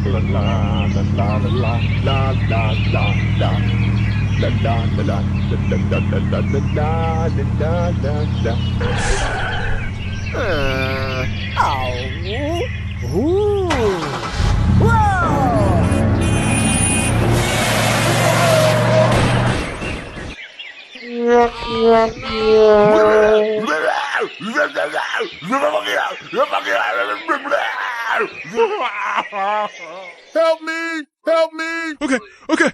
La la la la la la la la la. La la la la la la la la la la la la la. Oh. Ooh. Whoa! Help me! Help me! Okay, okay.